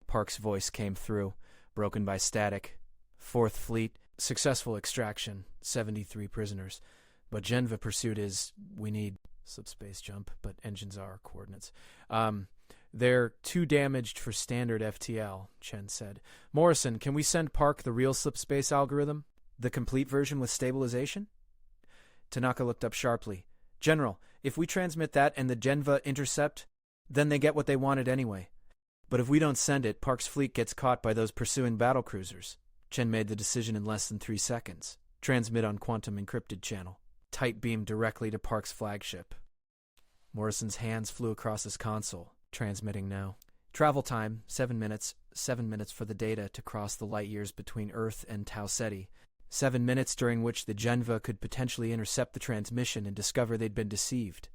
Park's voice came through, broken by static. "Fourth Fleet, successful extraction, 73 prisoners. But Geneva pursuit is, we need subspace jump, but engines are coordinates. They're too damaged for standard FTL," Chen said. "Morrison, can we send Park the real slipspace algorithm? The complete version with stabilization?" Tanaka looked up sharply. "General, if we transmit that and the Geneva intercept, then they get what they wanted anyway. But if we don't send it, Park's fleet gets caught by those pursuing battlecruisers." Chen made the decision in less than 3 seconds. "Transmit on quantum encrypted channel. Tight beam directly to Park's flagship." Morrison's hands flew across his console. Transmitting now. Travel time, 7 minutes. 7 minutes for the data to cross the light years between Earth and Tau Ceti. 7 minutes during which the Geneva could potentially intercept the transmission and discover they'd been deceived.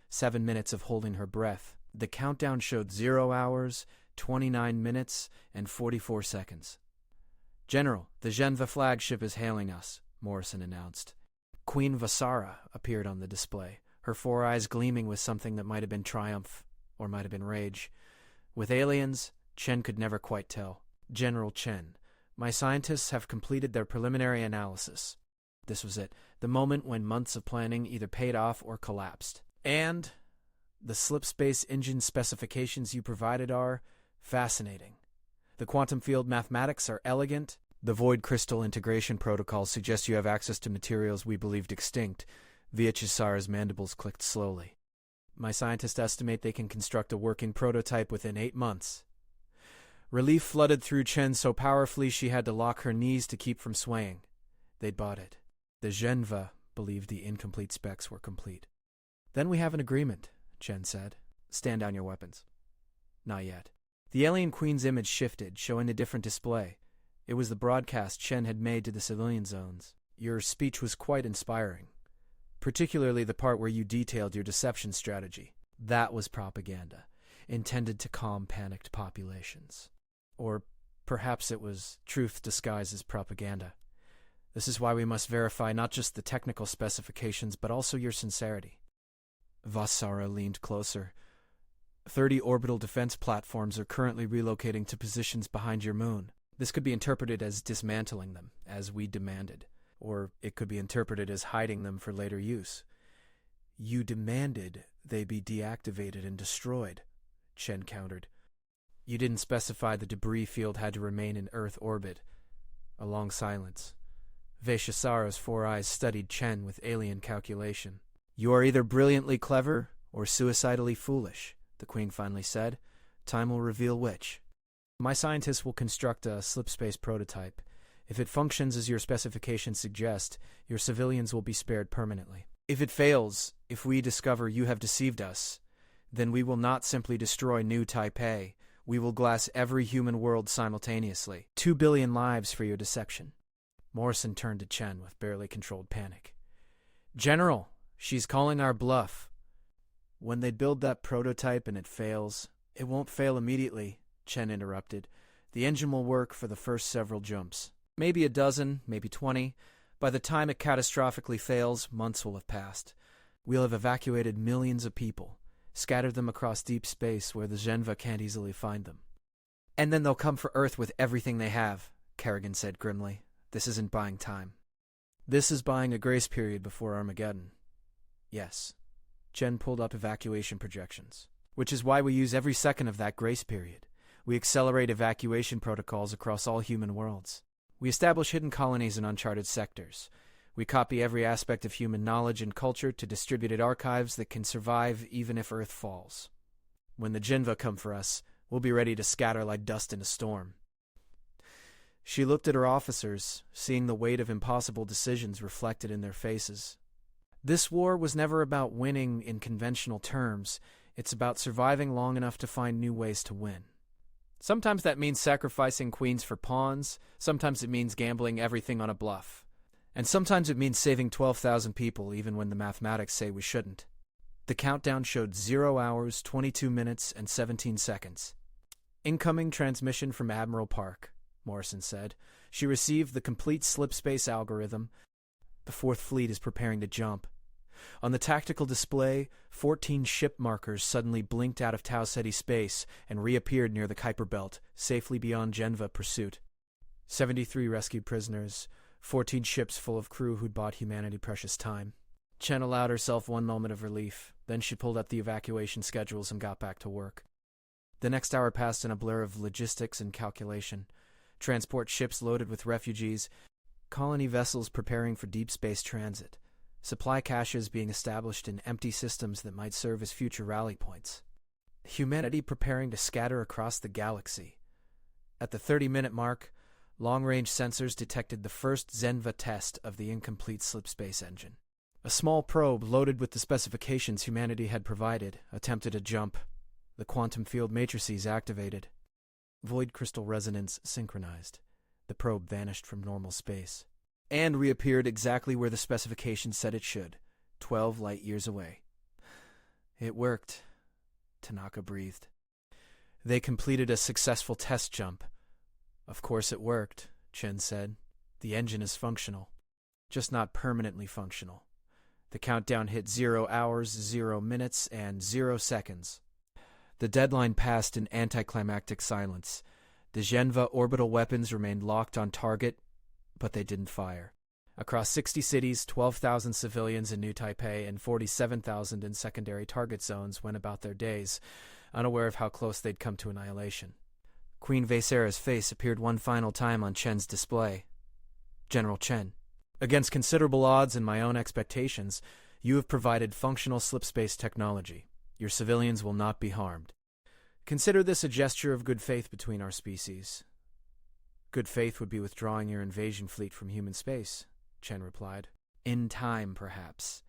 7 minutes of holding her breath, The countdown showed 0 hours, 29 minutes, and 44 seconds. "General, the Genva flagship is hailing us," Morrison announced. Queen Vasara appeared on the display, her 4 eyes gleaming with something that might have been triumph or might have been rage. With aliens, Chen could never quite tell. "General Chen, my scientists have completed their preliminary analysis." This was it, the moment when months of planning either paid off or collapsed. "And the slip space engine specifications you provided are fascinating. The quantum field mathematics are elegant. The void crystal integration protocol suggests you have access to materials we believed extinct." Vichysara's mandibles clicked slowly. "My scientists estimate they can construct a working prototype within 8 months. Relief flooded through Chen so powerfully she had to lock her knees to keep from swaying. They'd bought it. The Genva believed the incomplete specs were complete. "Then we have an agreement," Chen said. "Stand down your weapons." "Not yet." The alien queen's image shifted, showing a different display. It was the broadcast Chen had made to the civilian zones. "Your speech was quite inspiring, particularly the part where you detailed your deception strategy. That was propaganda, intended to calm panicked populations. Or perhaps it was truth disguised as propaganda. This is why we must verify not just the technical specifications, but also your sincerity." Vasara leaned closer. 30 orbital defense platforms are currently relocating to positions behind your moon. This could be interpreted as dismantling them, as we demanded. Or it could be interpreted as hiding them for later use. "You demanded they be deactivated and destroyed," Chen countered. "You didn't specify the debris field had to remain in Earth orbit." A long silence. Vaishesara's 4 eyes studied Chen with alien calculation. "You are either brilliantly clever or suicidally foolish," the Queen finally said. "Time will reveal which. My scientists will construct a slipspace prototype. If it functions as your specifications suggest, your civilians will be spared permanently. If it fails, if we discover you have deceived us, then we will not simply destroy New Taipei. We will glass every human world simultaneously. 2 billion lives for your deception." Morrison turned to Chen with barely controlled panic. "General, she's calling our bluff." "When they build that prototype and it fails, it won't fail immediately," Chen interrupted. "The engine will work for the first several jumps. Maybe a dozen, maybe 20. By the time it catastrophically fails, months will have passed. We'll have evacuated millions of people, scattered them across deep space where the Genva can't easily find them. And then they'll come for Earth with everything they have," Kerrigan said grimly. "This isn't buying time. This is buying a grace period before Armageddon." "Yes." Chen pulled up evacuation projections. "Which is why we use every second of that grace period. We accelerate evacuation protocols across all human worlds. We establish hidden colonies in uncharted sectors. We copy every aspect of human knowledge and culture to distributed archives that can survive even if Earth falls. When the Genva come for us, we'll be ready to scatter like dust in a storm." She looked at her officers, seeing the weight of impossible decisions reflected in their faces. This war was never about winning in conventional terms. It's about surviving long enough to find new ways to win. Sometimes that means sacrificing queens for pawns, sometimes it means gambling everything on a bluff. And sometimes it means saving 12,000 people even when the mathematics say we shouldn't. The countdown showed 0 hours, 22 minutes, and 17 seconds. "Incoming transmission from Admiral Park," Morrison said. "She received the complete slipspace algorithm. The Fourth Fleet is preparing to jump." On the tactical display, 14 ship markers suddenly blinked out of Tau Ceti space and reappeared near the Kuiper Belt, safely beyond Genva pursuit. 73 rescued prisoners, 14 ships full of crew who'd bought humanity precious time. Chen allowed herself one moment of relief. Then she pulled up the evacuation schedules and got back to work. The next hour passed in a blur of logistics and calculation. Transport ships loaded with refugees, colony vessels preparing for deep space transit, supply caches being established in empty systems that might serve as future rally points. Humanity preparing to scatter across the galaxy. At the 30-minute mark, long-range sensors detected the first Zenva test of the incomplete slipspace engine. A small probe loaded with the specifications humanity had provided attempted a jump. The quantum field matrices activated. Void crystal resonance synchronized. The probe vanished from normal space and reappeared exactly where the specifications said it should, 12 light-years away. It worked. Tanaka breathed. They completed a successful test jump. Of course it worked, Chen said. The engine is functional, just not permanently functional. The countdown hit 0 hours, 0 minutes, and 0 seconds. The deadline passed in anticlimactic silence. The Zhenva orbital weapons remained locked on target, but they didn't fire. Across 60 cities, 12,000 civilians in New Taipei and 47,000 in secondary target zones went about their days, unaware of how close they'd come to annihilation. Queen Vaysera's face appeared one final time on Chen's display. General Chen, against considerable odds and my own expectations, you have provided functional slipspace technology. Your civilians will not be harmed. Consider this a gesture of good faith between our species. Good faith would be withdrawing your invasion fleet from human space, Chen replied. In time, perhaps.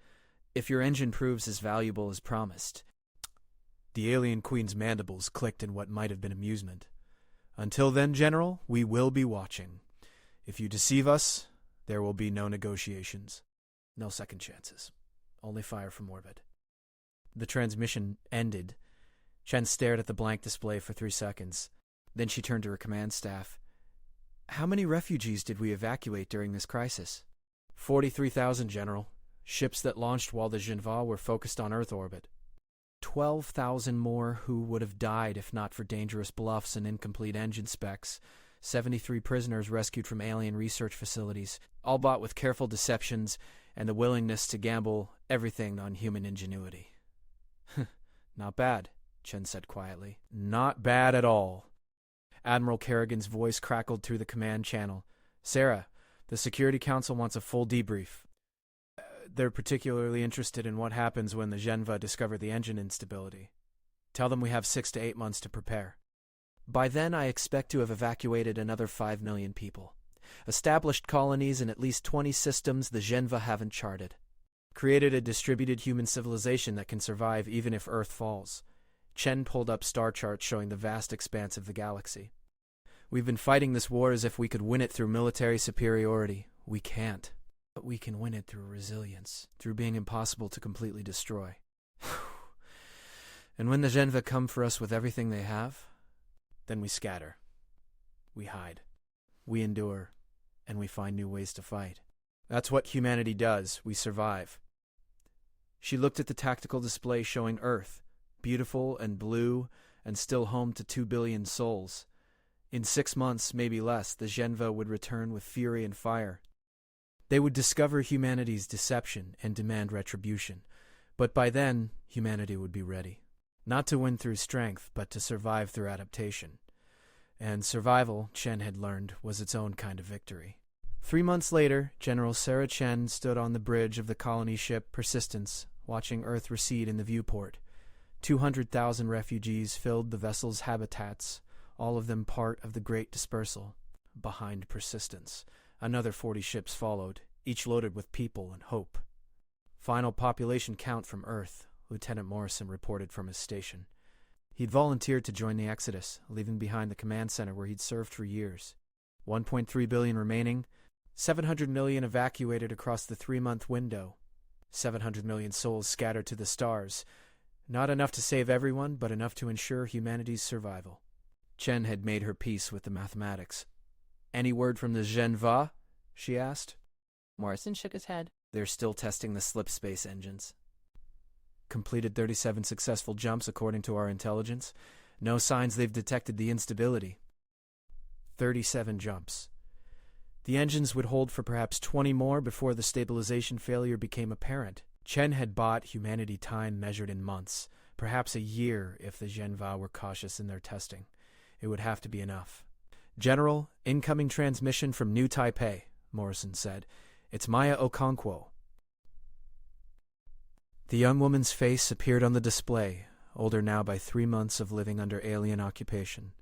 If your engine proves as valuable as promised. The alien queen's mandibles clicked in what might have been amusement. Until then, General, we will be watching. If you deceive us, there will be no negotiations. No second chances. Only fire from orbit. The transmission ended. Chen stared at the blank display for 3 seconds. Then she turned to her command staff. How many refugees did we evacuate during this crisis? 43,000, General. Ships that launched while the Zhenva were focused on Earth orbit. 12,000 more who would have died if not for dangerous bluffs and incomplete engine specs. 73 prisoners rescued from alien research facilities, all bought with careful deceptions and the willingness to gamble everything on human ingenuity. Not bad, Chen said quietly. Not bad at all. Admiral Kerrigan's voice crackled through the command channel. Sarah, the Security Council wants a full debrief. They're particularly interested in what happens when the Zhenva discover the engine instability. Tell them we have 6 to 8 months to prepare. By then, I expect to have evacuated another 5 million people. Established colonies in at least 20 systems the Zhenva haven't charted. Created a distributed human civilization that can survive even if Earth falls. Chen pulled up star charts showing the vast expanse of the galaxy. We've been fighting this war as if we could win it through military superiority. We can't. But we can win it through resilience, through being impossible to completely destroy. And when the Zhenva come for us with everything they have, then we scatter. We hide. We endure. And we find new ways to fight. That's what humanity does. We survive. She looked at the tactical display showing Earth, beautiful and blue, and still home to 2 billion souls. In 6 months, maybe less, the Zhenva would return with fury and fire. They would discover humanity's deception and demand retribution. But by then, humanity would be ready. Not to win through strength, but to survive through adaptation. And survival, Chen had learned, was its own kind of victory. 3 months later, General Sarah Chen stood on the bridge of the colony ship Persistence, watching Earth recede in the viewport. 200,000 refugees filled the vessel's habitats, all of them part of the Great Dispersal. Behind Persistence, another 40 ships followed, each loaded with people and hope. Final population count from Earth, Lieutenant Morrison reported from his station. He'd volunteered to join the Exodus, leaving behind the command center where he'd served for years. 1.3 billion remaining, 700 million evacuated across the 3-month window. 700 million souls scattered to the stars. Not enough to save everyone, but enough to ensure humanity's survival. Chen had made her peace with the mathematics. Any word from the Zhenva? She asked. Morrison shook his head. They're still testing the slipspace engines. Completed 37 successful jumps according to our intelligence. No signs they've detected the instability. 37 jumps. The engines would hold for perhaps 20 more before the stabilization failure became apparent. Chen had bought humanity time measured in months, perhaps a year if the Zhenva were cautious in their testing. It would have to be enough. General, incoming transmission from New Taipei, Morrison said. It's Maya Okonkwo. The young woman's face appeared on the display, older now by 3 months of living under alien occupation.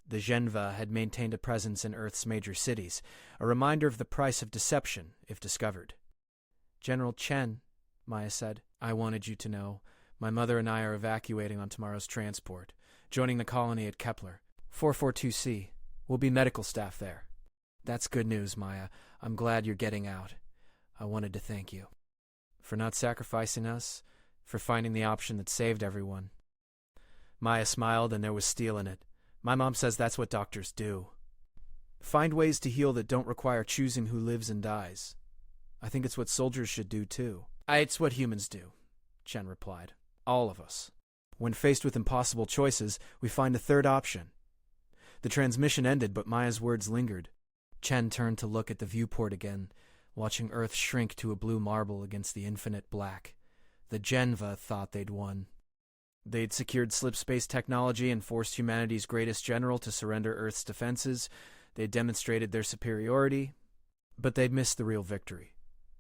The Zhenva had maintained a presence in Earth's major cities, a reminder of the price of deception, if discovered. General Chen, Maya said, I wanted you to know. My mother and I are evacuating on tomorrow's transport, joining the colony at Kepler. 442C. We'll be medical staff there. That's good news, Maya. I'm glad you're getting out. I wanted to thank you. For not sacrificing us, for finding the option that saved everyone. Maya smiled, and there was steel in it. My mom says that's what doctors do. Find ways to heal that don't require choosing who lives and dies. I think it's what soldiers should do, too. It's what humans do, Chen replied. All of us. When faced with impossible choices, we find a third option. The transmission ended, but Maya's words lingered. Chen turned to look at the viewport again, watching Earth shrink to a blue marble against the infinite black. The Genva thought they'd won. They'd secured slipspace technology and forced humanity's greatest general to surrender Earth's defenses. They'd demonstrated their superiority, but they'd missed the real victory.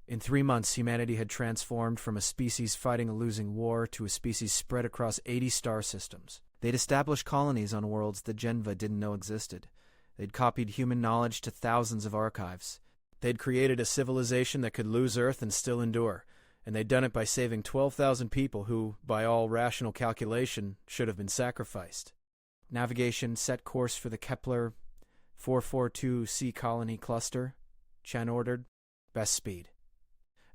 In 3 months, humanity had transformed from a species fighting a losing war to a species spread across 80 star systems. They'd established colonies on worlds the Genva didn't know existed. They'd copied human knowledge to thousands of archives. They'd created a civilization that could lose Earth and still endure, and they'd done it by saving 12,000 people who, by all rational calculation, should have been sacrificed. Navigation set course for the Kepler 442c colony cluster, Chen ordered. Best speed.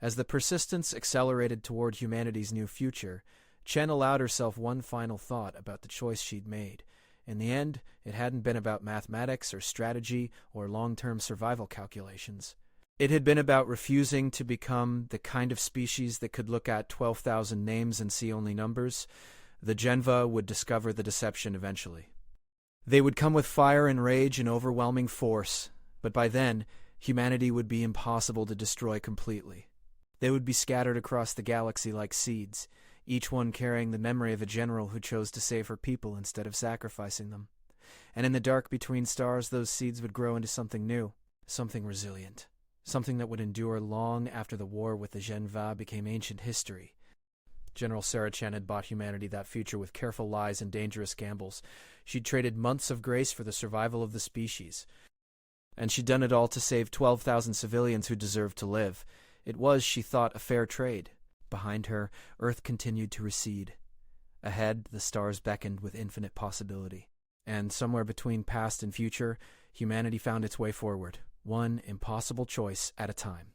As the Persistence accelerated toward humanity's new future, Chen allowed herself one final thought about the choice she'd made. In the end, it hadn't been about mathematics or strategy or long-term survival calculations. It had been about refusing to become the kind of species that could look at 12,000 names and see only numbers. The Genva would discover the deception eventually. They would come with fire and rage and overwhelming force, but by then, humanity would be impossible to destroy completely. They would be scattered across the galaxy like seeds, each one carrying the memory of a general who chose to save her people instead of sacrificing them. And in the dark between stars, those seeds would grow into something new, something resilient, something that would endure long after the war with the Genva became ancient history. General Sarah Chen had bought humanity that future with careful lies and dangerous gambles. She'd traded months of grace for the survival of the species. And she'd done it all to save 12,000 civilians who deserved to live. It was, she thought, a fair trade. Behind her, Earth continued to recede. Ahead, the stars beckoned with infinite possibility. And somewhere between past and future, humanity found its way forward, one impossible choice at a time.